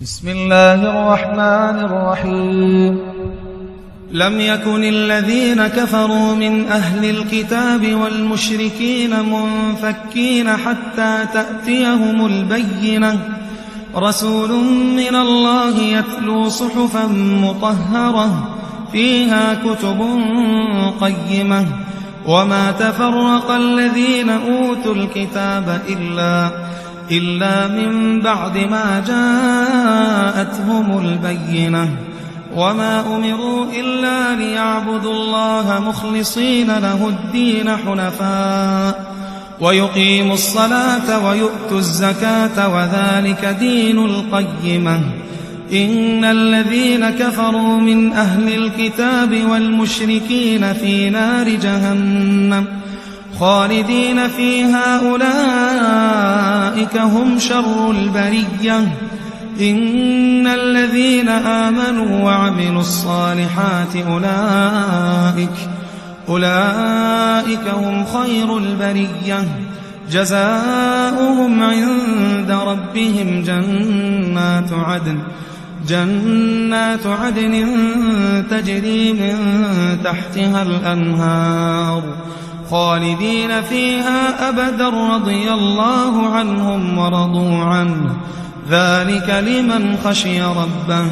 بسم الله الرحمن الرحيم. لم يكن الذين كفروا من أهل الكتاب والمشركين منفكين حتى تأتيهم البينة، رسول من الله يتلو صحفا مطهرة فيها كتب قيمة، وما تفرق الذين أوتوا الكتاب إلا من بعد ما جاءتهم البينة، وما أمروا إلا ليعبدوا الله مخلصين له الدين حنفاء ويقيموا الصلاة ويؤتوا الزكاة وذلك دين القيمة. إن الذين كفروا من أهل الكتاب والمشركين في نار جهنم خالدين فيها أولئك هم شر البرية. إن الذين آمنوا وعملوا الصالحات أولئك هم خير البرية. جزاؤهم عند ربهم جنات عدن تجري من تحتها الأنهار خالدين فيها أبدا، رضي الله عنهم ورضوا عنه، ذلك لمن خشي ربه.